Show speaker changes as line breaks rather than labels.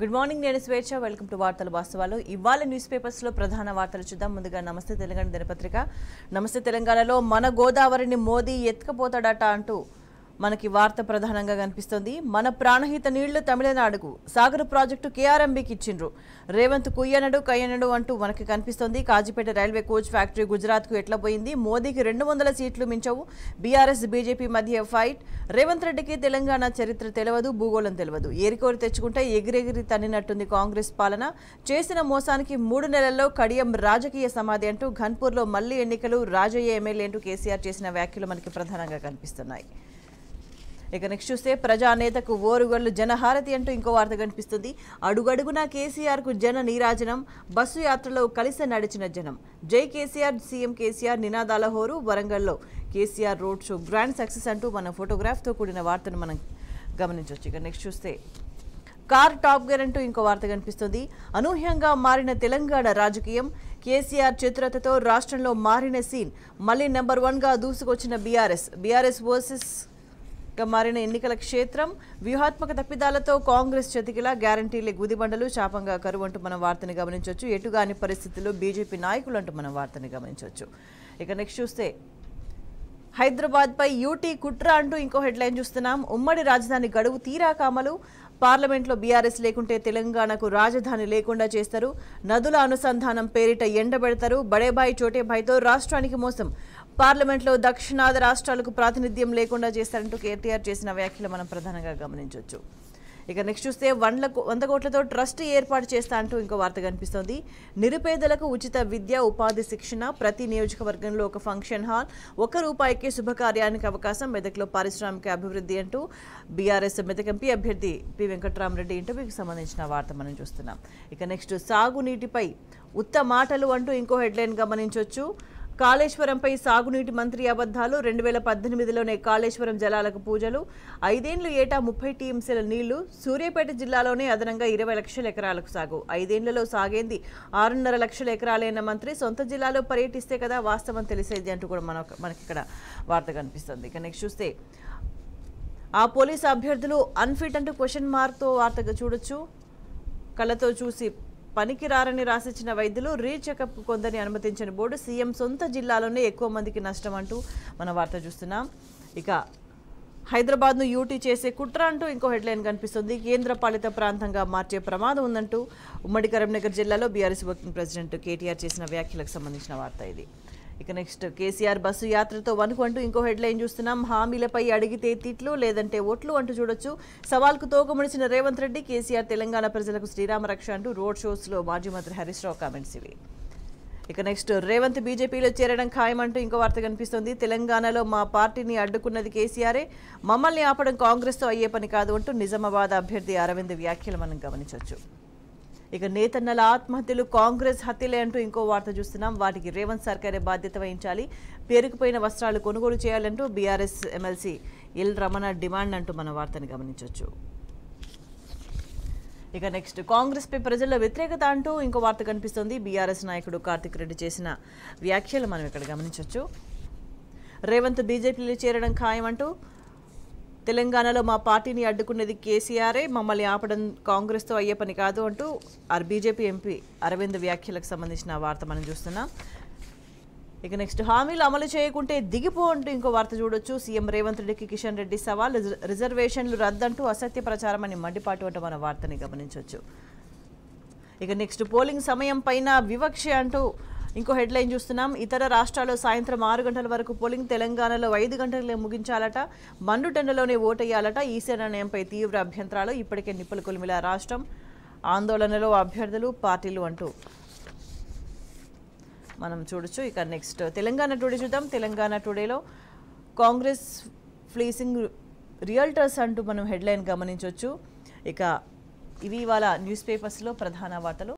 good morning నేను స్వేచ్ఛ welcome to వార్తల వాస్తవాలు ఇవాళ న్యూస్ పేపర్స్ లో ప్రధాన వార్తలు చూద్దాం ముందుగా నమస్తే తెలంగాణ దినపత్రిక నమస్తే తెలంగాణలో మన గోదావరిని మోదీ ఎత్తుకుపోతాడట అంటూ మనకి వార్త ప్రధానంగా కనిపిస్తుంది మన ప్రాణహిత నీళ్లు తమిళనాడుకు సాగర్ ప్రాజెక్టు కేఆర్ఎంబీకి ఇచ్చిండ్రు రేవంత్ కుయ్యనడు కయ్యనడు అంటూ మనకి కనిపిస్తుంది కాజీపేట రైల్వే కోచ్ ఫ్యాక్టరీ గుజరాత్కు ఎట్లా పోయింది మోదీకి 200 సీట్లు మించవు బీఆర్ఎస్ బీజేపీ మధ్య ఫైట్ రేవంత్ రెడ్డికి తెలంగాణ చరిత్ర తెలియదు భూగోళం తెలియదు ఏరికోరి తెచ్చుకుంటే ఎగిరెగిరి తన్నినట్టుంది కాంగ్రెస్ పాలన చేసిన మోసానికి 3 నెలల్లో కడియం రాజకీయ సమాధి అంటూ ఘన్పూర్లో మళ్లీ ఎన్నికలు రాజయ్య ఎమ్మెల్యే అంటూ కేసీఆర్ చేసిన వ్యాఖ్యలు మనకి ప్రధానంగా కనిపిస్తున్నాయి ఇక నెక్స్ట్ చూస్తే ప్రజానేతకు ఓరుగల్లు జనహారతి అంటూ ఇంకో వార్త కనిపిస్తుంది అడుగడుగున కేసీఆర్ కు జన నీరాజనం బస్సు యాత్రలో కలిసి నడిచిన జనం జై కేసీఆర్ సీఎం కేసీఆర్ నినాదాల హోరు వరంగల్లో KCR road show grand success అంటూ మన ఫోటోగ్రాఫ్ తో కూడిన వార్తను మనం గమనించవచ్చు ఇక నెక్స్ట్ చూస్తే కార్ టాప్ గేర్ అంటూ ఇంకో వార్త కనిపిస్తుంది అనూహ్యంగా మారిన తెలంగాణ రాజకీయం కేసీఆర్ చతురతతో రాష్ట్రంలో మారిన సీన్ మళ్లీ నెంబర్ 1 గా దూసుకొచ్చిన బీఆర్ఎస్ వర్సెస్ మారిన ఎన్నికల క్షేత్రం వ్యూహాత్మక తప్పిదాలతో కాంగ్రెస్ చతికిల గ్యారంటీలే గుదిబండలు శాపంగా కరువు అంటూ మనం వార్తని గమనించవచ్చు ఎటుగాని పరిస్థితుల్లో బీజేపీ నాయకులు అంటూ మనం వార్తని గమనించవచ్చు ఇక నెక్స్ట్ చూస్తే హైదరాబాద్ పై యూటీ కుట్ర అంటూ ఇంకో హెడ్లైన్ చూస్తున్నాం ఉమ్మడి రాజధాని గడువు తీరాక అమలు పార్లమెంట్లో బీఆర్ఎస్ లేకుంటే తెలంగాణకు రాజధాని లేకుండా చేస్తారు నదుల అనుసంధానం పేరిట ఎండబెడతారు బడేబాయి చోటేబాయితో రాష్ట్రానికి మోసం పార్లమెంట్లో దక్షిణాది రాష్ట్రాలకు ప్రాతినిధ్యం లేకుండా చేస్తారంటూ కేటీఆర్ చేసిన వ్యాఖ్యలు మనం ప్రధానంగా గమనించవచ్చు ఇక నెక్స్ట్ చూస్తే 100 కోట్లతో ట్రస్ట్ ఏర్పాటు చేస్తా అంటూ ఇంకో వార్త కనిపిస్తోంది నిరుపేదలకు ఉచిత విద్య ఉపాధి శిక్షణ ప్రతి నియోజకవర్గంలో ఒక ఫంక్షన్ హాల్ ₹1 శుభకార్యానికి అవకాశం మెదక్లో పారిశ్రామిక అభివృద్ధి అంటూ బీఆర్ఎస్ మెదక్ ఎంపీ అభ్యర్థి పి వెంకట్రామరెడ్డి ఇంటర్వ్యూకి సంబంధించిన వార్త మనం చూస్తున్నాం ఇక నెక్స్ట్ సాగునీటిపై ఉత్త మాటలు అంటూ ఇంకో హెడ్లైన్ గమనించవచ్చు కాళేశ్వరంపై సాగునీటి మంత్రి అబద్ధాలు 2018లోనే కాళేశ్వరం జలాలకు పూజలు 5 ఏళ్లు ఏటా 30 టీఎంసీల నీళ్లు సూర్యాపేట జిల్లాలోనే అదనంగా 20 లక్షల ఎకరాలకు సాగు 5 ఏళ్లలో సాగేంది 6.5 లక్షల ఎకరాలైన మంత్రి సొంత జిల్లాలో పర్యటిస్తే కదా వాస్తవం తెలిసేది అంటూ కూడా మనకి ఇక్కడ వార్త కనిపిస్తుంది ఇక నెక్స్ట్ చూస్తే ఆ పోలీసు అభ్యర్థులు అన్ఫిట్ అంటూ క్వశ్చన్ మార్క్తో వార్తగా చూడొచ్చు కళ్ళతో చూసి పనికిరారని రాసిచ్చిన వైద్యులు రీచెకప్ కొందరిని అనుమతించిన బోర్డు సీఎం సొంత జిల్లాలోనే ఎక్కువ మందికి నష్టం అంటూ మన వార్త చూస్తున్నాం ఇక హైదరాబాద్ను యూటీ చేసే కుట్ర అంటూ ఇంకో హెడ్లైన్ కనిపిస్తుంది కేంద్ర పాలిత ప్రాంతంగా మార్చే ప్రమాదం ఉందంటూ ఉమ్మడి కరీంనగర్ జిల్లాలో బీఆర్ఎస్ వర్కింగ్ ప్రెసిడెంట్ కేటీఆర్ చేసిన వ్యాఖ్యలకు సంబంధించిన వార్త ఇది ఇక నెక్స్ట్ కేసీఆర్ బస్సు యాత్రతో వణుకు అంటూ ఇంకో హెడ్లైన్ చూస్తున్నాం హామీలపై అడిగితే తిట్లు లేదంటే ఓట్లు అంటూ చూడొచ్చు సవాల్కు తోకముడిచిన రేవంత్ రెడ్డి కేసీఆర్ తెలంగాణ ప్రజలకు శ్రీరామ రక్ష అంటూ రోడ్ షోస్లో మాజీ మంత్రి హరీష్ రావు కామెంట్స్ ఇవి ఇక నెక్స్ట్ రేవంత్ బీజేపీలో చేరడం ఖాయమంటూ ఇంకో వార్త కనిపిస్తుంది తెలంగాణలో మా పార్టీని అడ్డుకున్నది కేసీఆరే మమ్మల్ని ఆపడం కాంగ్రెస్తో అయ్యే పని కాదు అంటూ నిజామాబాద్ అభ్యర్థి అరవింద్ వ్యాఖ్యలు మనం గమనించవచ్చు ఇక నేతన్నల ఆత్మహత్యలు కాంగ్రెస్ హత్యలే అంటూ ఇంకో వార్త చూస్తున్నాం వాటికి రేవంత్ సర్కారే బాధ్యత వహించాలి పేరుకుపోయిన వస్త్రాలు కొనుగోలు చేయాలంటూ BRS MLC L Ramana demand అంటూ మన వార్తని గమనించవచ్చు ఇక నెక్స్ట్ కాంగ్రెస్ పై ప్రజల్లో వ్యతిరేకత అంటూ ఇంకో వార్త కనిపిస్తుంది బీఆర్ఎస్ నాయకుడు కార్తిక్ రెడ్డి చేసిన వ్యాఖ్యలు మనం ఇక్కడ గమనించవచ్చు రేవంత్ బీజేపీలో చేరడం ఖాయమంటూ తెలంగాణలో మా పార్టీని అడ్డుకున్నది కేసీఆరే మమ్మల్ని ఆపడం కాంగ్రెస్తో అయ్యే పని కాదు అంటూ బీజేపీ ఎంపీ అరవింద్ వ్యాఖ్యలకు సంబంధించిన వార్త మనం చూస్తున్నాం ఇక నెక్స్ట్ హామీలు అమలు చేయకుంటే దిగిపో అంటూ ఇంకో వార్త చూడొచ్చు సీఎం రేవంత్ రెడ్డికి కిషన్ రెడ్డి సవాల్ రిజర్వేషన్లు రద్దంటూ అసత్య ప్రచారం అని మండిపాటు అంటూ మన వార్తని గమనించవచ్చు ఇక నెక్స్ట్ పోలింగ్ సమయం పైన వివక్ష అంటూ ఇంకో హెడ్లైన్ చూస్తున్నాం ఇతర రాష్ట్రాల్లో సాయంత్రం 6 గంటల వరకు పోలింగ్ తెలంగాణలో 5 గంటలే ముగించాలట మండుటెండలోనే ఓటేయాలట ఈసీ నిర్ణయంపై తీవ్ర అభ్యంతరాలు ఇప్పటికే నిప్పులు కొలిమిల రాష్ట్రం ఆందోళనలో అభ్యర్థులు పార్టీలు అంటూ మనం చూడొచ్చు ఇక నెక్స్ట్ తెలంగాణ టుడే చూద్దాం తెలంగాణ టుడేలో కాంగ్రెస్ ఫ్లీసింగ్ రియల్టర్స్ అంటూ మనం హెడ్లైన్ గమనించవచ్చు ఇక ఇవి ఇవాళ న్యూస్ పేపర్స్లో ప్రధాన వార్తలు